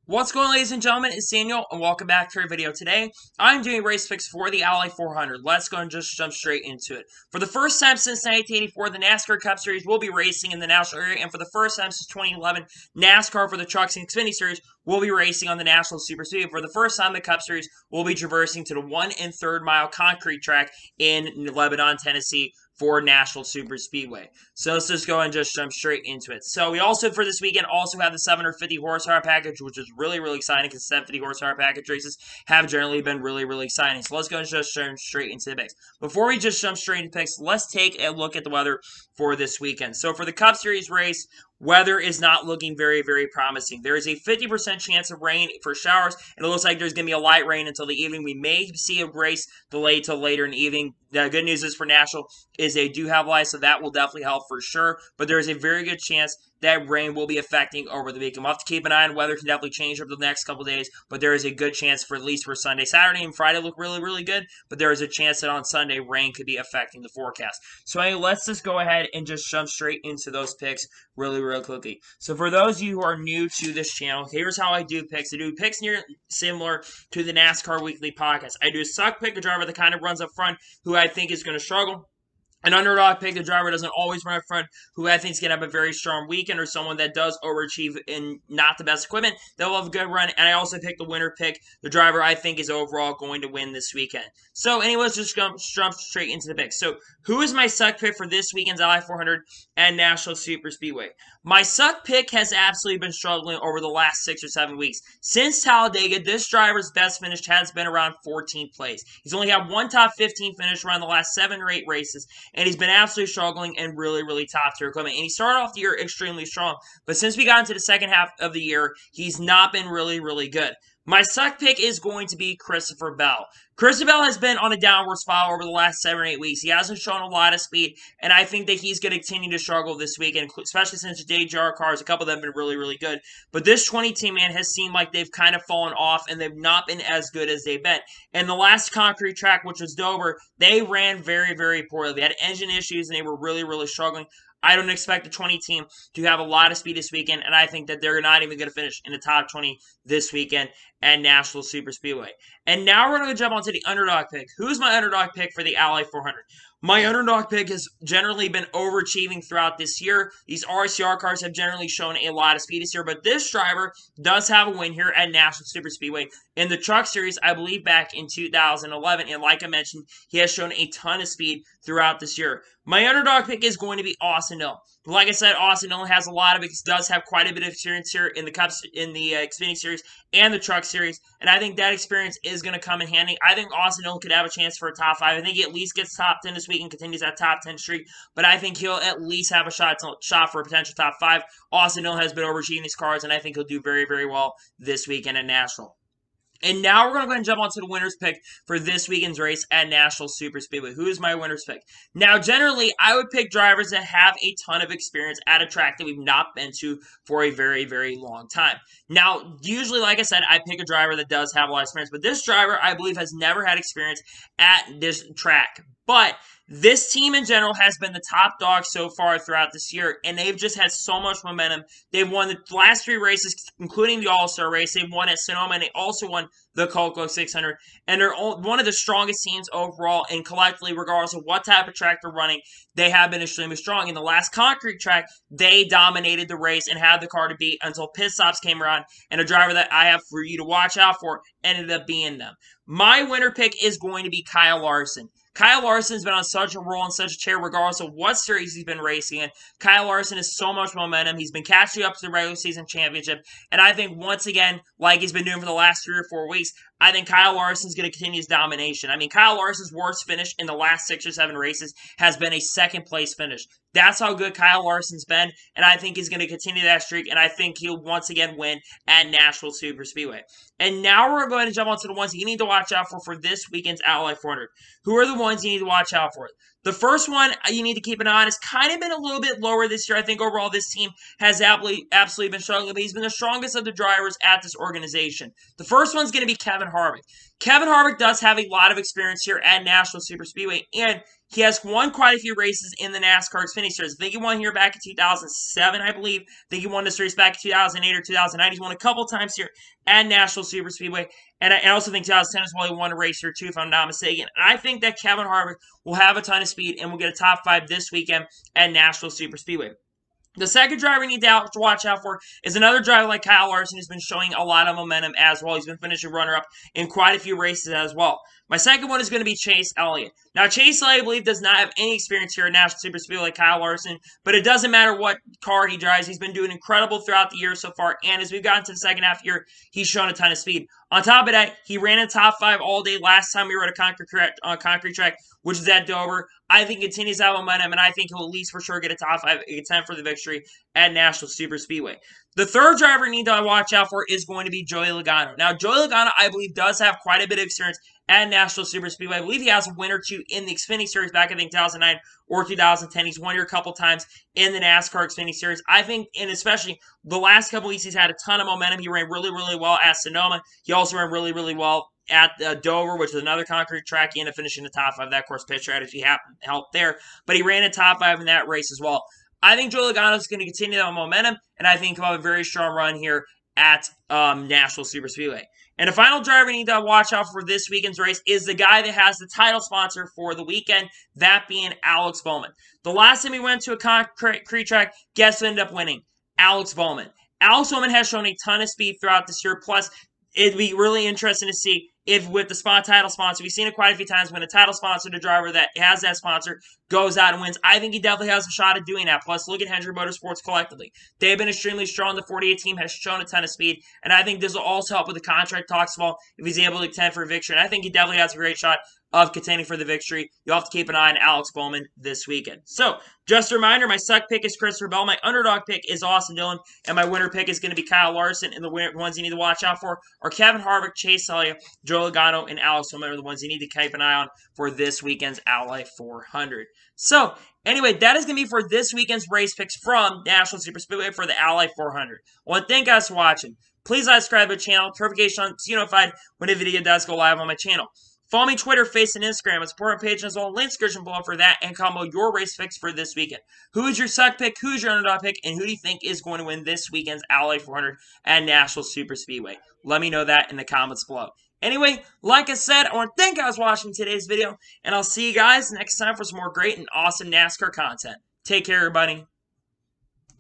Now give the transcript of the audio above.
What's going on, ladies and gentlemen? It's Daniel, and welcome back to our video today. I'm doing race picks for the Ally 400. Let's go and just jump straight into it. For the first time since 1984, the NASCAR Cup Series will be racing in the national area, and for the first time since 2011, NASCAR for the Trucks and Xfinity Series will be racing on the National Superspeedway. For the first time, the Cup Series will be traversing to the 1 1/3 mile concrete track in Lebanon, Tennessee, for National Superspeedway. So let's just go and just jump straight into it. So we also, for this weekend, also have the 750 horsepower package, which is really, really exciting because 750 horsepower package races have generally been really, really exciting. So let's go and just jump straight into the picks. Before we just jump straight into picks, let's take a look at the weather for this weekend. So for the Cup Series race, weather is not looking very, very promising. There is a 50% chance of rain for showers, and it looks like there's going to be a light rain until the evening. We may see a race delayed till later in the evening. The good news is for National is they do have light, so that will definitely help for sure. But there is a very good chance that rain will be affecting over the weekend. We'll have to keep an eye on weather. Can definitely change over the next couple days, but there is a good chance for at least for Sunday. Saturday and Friday look really, really good, but there is a chance that on Sunday rain could be affecting the forecast. So anyway, let's just go ahead and just jump straight into those picks really, really quickly. So for those of you who are new to this channel, here's how I do picks. I do picks near similar to the NASCAR Weekly podcast. I do a suck pick, a driver that kind of runs up front who I think is going to struggle. An underdog pick, the driver doesn't always run up front, who I think is going to have a very strong weekend, or someone that does overachieve in not the best equipment. They'll have a good run. And I also pick the winner pick, the driver I think is overall going to win this weekend. So anyways, just jump straight into the picks. So who is my suck pick for this weekend's Ally 400 and National Superspeedway? My suck pick has absolutely been struggling over the last 6 or 7 weeks. Since Talladega, this driver's best finish has been around 14th place. He's only had one top 15 finish around the last 7 or 8 races, and he's been absolutely struggling in really, really top-tier equipment. And he started off the year extremely strong, but since we got into the second half of the year, he's not been really, really good. My suck pick is going to be Christopher Bell. Christopher Bell has been on a downward spiral over the last 7 or 8 weeks. He hasn't shown a lot of speed, and I think that he's going to continue to struggle this weekend, especially since the JGR cars, a couple of them have been really, really good. But this 20 team, man, has seemed like they've kind of fallen off, and they've not been as good as they've been. And the last concrete track, which was Dover, they ran very, very poorly. They had engine issues, and they were really, really struggling. I don't expect the 20 team to have a lot of speed this weekend, and I think that they're not even going to finish in the top 20 this weekend at National Superspeedway. And now we're going to jump onto the underdog pick. Who's my underdog pick for the Ally 400? My underdog pick has generally been overachieving throughout this year. These RCR cars have generally shown a lot of speed this year, but this driver does have a win here at National Superspeedway. In the Truck Series, I believe back in 2011, and like I mentioned, he has shown a ton of speed throughout this year. My underdog pick is going to be Austin Dillon. Like I said, Austin Dillon has a lot of it. Does have quite a bit of experience here in the Xfinity Series and the Truck Series, and I think that experience is going to come in handy. I think Austin Dillon could have a chance for a top 5. I think he at least gets top 10 this week and continues that top 10 streak, but I think he'll at least have a shot for a potential top 5. Austin Dillon has been overachieving these cars, and I think he'll do very, very well this weekend at National. And now we're going to go ahead and jump onto the winner's pick for this weekend's race at National Superspeedway. Who is my winner's pick? Now, generally, I would pick drivers that have a ton of experience at a track that we've not been to for a very, very long time. Now, usually, like I said, I pick a driver that does have a lot of experience, but this driver, I believe, has never had experience at this track. But this team in general has been the top dog so far throughout this year, and they've just had so much momentum. They've won the last 3 races, including the All-Star race. They've won at Sonoma, and they also won the Coco 600. And they're one of the strongest teams overall, and collectively, regardless of what type of track they're running, they have been extremely strong. In the last concrete track, they dominated the race and had the car to beat until pit stops came around, and a driver that I have for you to watch out for ended up being them. My winner pick is going to be Kyle Larson. Kyle Larson's been on such a roll and such a tear regardless of what series he's been racing in. Kyle Larson has so much momentum. He's been catching up to the regular season championship. And I think once again, like he's been doing for the last 3 or 4 weeks, I think Kyle Larson's going to continue his domination. I mean, Kyle Larson's worst finish in the last 6 or 7 races has been a second place finish. That's how good Kyle Larson's been, and I think he's going to continue that streak, and I think he'll once again win at National Superspeedway. And now we're going to jump onto the ones you need to watch out for this weekend's Ally 400. Who are the ones you need to watch out for? The first one you need to keep an eye on has kind of been a little bit lower this year. I think overall this team has absolutely been struggling, but he's been the strongest of the drivers at this organization. The first one's going to be Kevin Harvick. Kevin Harvick does have a lot of experience here at National Superspeedway, and He has won quite a few races in the NASCAR Xfinity Series. I think he won here back in 2007, I believe. I think he won this race back in 2008 or 2009. He's won a couple times here at National Super Speedway. And I also think 2010 is why he won a race here, too, if I'm not mistaken. And I think that Kevin Harvick will have a ton of speed and will get a top 5 this weekend at National Super Speedway. The second driver we need to watch out for is another driver like Kyle Larson, who's been showing a lot of momentum as well. He's been finishing runner-up in quite a few races as well. My second one is going to be Chase Elliott. Now, Chase Elliott, I believe, does not have any experience here at National Super Speedway like Kyle Larson, but it doesn't matter what car he drives. He's been doing incredible throughout the year so far, and as we've gotten to the second half here, he's shown a ton of speed. On top of that, he ran in top 5 all day last time we were at a concrete track, which is at Dover. I think he continues to have momentum, and I think he'll at least for sure get a top 5 attempt for the victory at National Super Speedway. The third driver I need to watch out for is going to be Joey Logano. Now, Joey Logano, I believe, does have quite a bit of experience at National Super Speedway. I believe he has a win or two in the Xfinity Series back, I think, 2009 or 2010. He's won here a couple times in the NASCAR Xfinity Series. I think, and especially the last couple weeks, he's had a ton of momentum. He ran really, really well at Sonoma. He also ran really, really well at Dover, which is another concrete track. He ended up finishing the top 5. That course, pit strategy helped there. But he ran a top 5 in that race as well. I think Joey Logano is going to continue that momentum, and I think he'll have a very strong run here at National Super Speedway. And the final driver we need to watch out for this weekend's race is the guy that has the title sponsor for the weekend, that being Alex Bowman. The last time he went to a concrete track, guess who ended up winning? Alex Bowman. Alex Bowman has shown a ton of speed throughout this year, plus it'd be really interesting to see if with the title sponsor, we've seen it quite a few times when a title sponsor, the driver that has that sponsor, goes out and wins. I think he definitely has a shot at doing that. Plus, look at Hendrick Motorsports collectively. They've been extremely strong. The 48 team has shown a ton of speed, and I think this will also help with the contract talks of if he's able to contend for a victory. And I think he definitely has a great shot of contending for the victory. You'll have to keep an eye on Alex Bowman this weekend. So, just a reminder, my suck pick is Christopher Bell. My underdog pick is Austin Dillon. And my winner pick is going to be Kyle Larson. And the ones you need to watch out for are Kevin Harvick, Chase Elliott, Joey Logano, and Alex Bowman are the ones you need to keep an eye on for this weekend's Ally 400. So, anyway, that is going to be for this weekend's race picks from National Super Speedway for the Ally 400. I want to thank you guys for watching. Please subscribe to the channel, notification on so you're notified when a video does go live on my channel. Follow me on Twitter, Facebook, and Instagram. It's important page as well. Link description below for that and combo your race picks for this weekend. Who is your suck pick? Who's your underdog pick? And who do you think is going to win this weekend's Ally 400 at National Super Speedway? Let me know that in the comments below. Anyway, like I said, I want to thank you guys for watching today's video, and I'll see you guys next time for some more great and awesome NASCAR content. Take care, everybody.